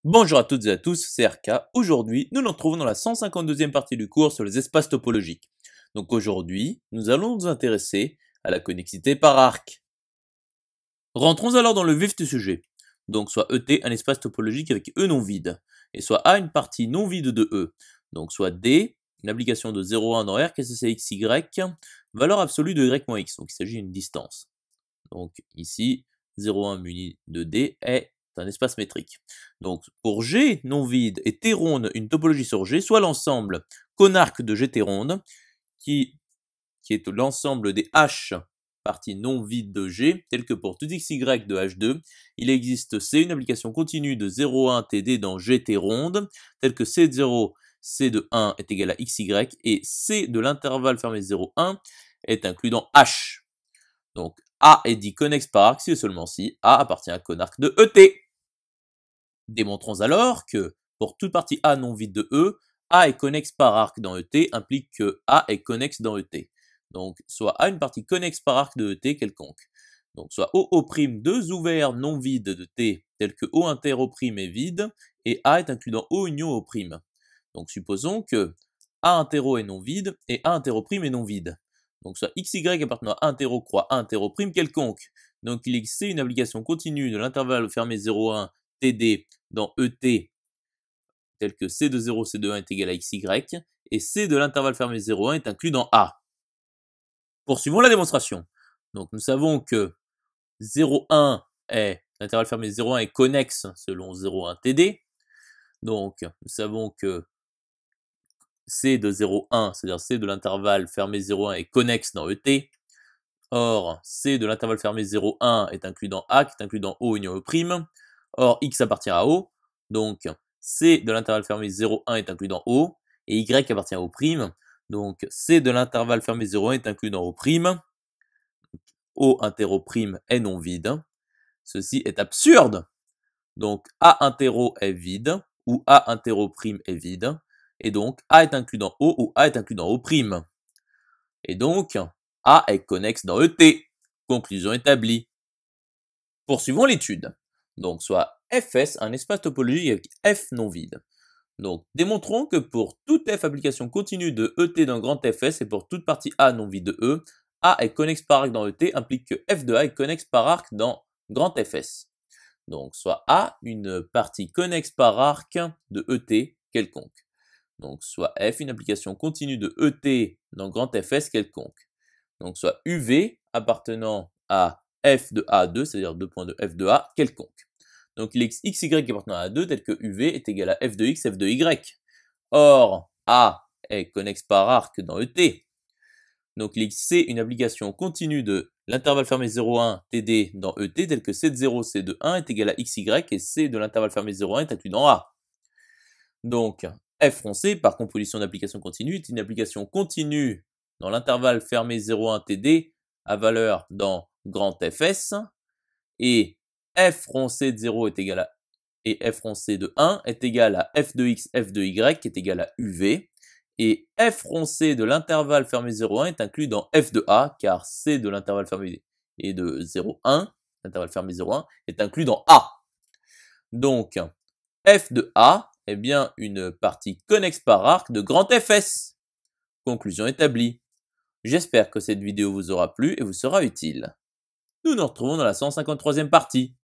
Bonjour à toutes et à tous, c'est RK. Aujourd'hui, nous nous retrouvons dans la 152e partie du cours sur les espaces topologiques. Donc aujourd'hui, nous allons nous intéresser à la connexité par arc. Rentrons alors dans le vif du sujet. Donc soit ET un espace topologique avec E non vide, et soit A une partie non vide de E. Donc soit D, une application de 0,1 dans R, qu'est-ce que c'est XY, valeur absolue de Y moins X, donc il s'agit d'une distance. Donc ici, 0,1 muni de D est un espace métrique. Donc pour G non vide et T ronde une topologie sur G, soit l'ensemble conarque de GT ronde, qui est l'ensemble des H parties non vides de G, tel que pour tout XY de H2, il existe C, une application continue de 0,1 TD dans GT ronde, tel que C de 0, C de 1 est égal à XY, et C de l'intervalle fermé 0,1 est inclus dans H. Donc A est dit connexe par arc si et seulement si A appartient à un conarque de ET. Démontrons alors que pour toute partie A non vide de E, A est connexe par arc dans ET implique que A est connexe dans ET. Donc soit A une partie connexe par arc de ET quelconque. Donc soit OO' deux ouverts non vides de T tels que O inter O' est vide et A est inclus dans O union O'. Donc supposons que A intero est non vide et A intero' est non vide. Donc soit XY appartenant à 1 0 croix 1 0 quelconque. Donc il existe une application continue de l'intervalle fermé 0,1 TD dans ET tel que C de 0, C de 1 est égal à XY et C de l'intervalle fermé 0,1 est inclus dans A. Poursuivons la démonstration. Donc nous savons que 0,1 est, l'intervalle fermé 0,1 est connexe selon 0,1 TD. Donc nous savons que C de 0,1, c'est-à-dire C de l'intervalle fermé 0,1 est connexe dans ET. Or, C de l'intervalle fermé 0,1 est inclus dans A, qui est inclus dans O union E'. Or, X appartient à O. Donc, C de l'intervalle fermé 0,1 est inclus dans O. Et Y appartient à O'. Donc, C de l'intervalle fermé 0,1 est inclus dans O'. O interro' est non vide. Ceci est absurde. Donc, A interro est vide, ou A interro' est vide. Et donc, A est inclus dans O, ou A est inclus dans O'. Et donc, A est connexe dans ET. Conclusion établie. Poursuivons l'étude. Donc, soit Fs, un espace topologique avec F non vide. Donc, démontrons que pour toute F application continue de ET dans grand Fs et pour toute partie A non vide de E, A est connexe par arc dans ET implique que F de A est connexe par arc dans grand Fs. Donc, soit A, une partie connexe par arc de ET quelconque. Donc, soit F, une application continue de ET dans grand Fs quelconque. Donc, soit UV appartenant à F de A2, c'est-à-dire 2 points de F de A quelconque. Donc, il existe XY appartenant à A2 tel que UV est égal à F de X, F de Y. Or, A est connexe par arc dans ET. Donc, il existe C, une application continue de l'intervalle fermé 0,1 TD dans ET tel que C de 0, C de 1 est égal à XY et C de l'intervalle fermé 0,1 est inclus dans A. Donc, F rond C, par composition d'application continue, est une application continue dans l'intervalle fermé 0,1 TD à valeur dans grand Fs, et F rond C de 0 est égal à, et F rond C de 1 est égal à F de X, F de Y qui est égal à UV, et F rond C de l'intervalle fermé 0,1 est inclus dans F de A, car C de l'intervalle fermé est de 0,1, l'intervalle fermé 0,1 est inclus dans A. Donc, F de A est bien une partie connexe par arc de grand Fs. Conclusion établie. J'espère que cette vidéo vous aura plu et vous sera utile. Nous nous retrouvons dans la 153e partie.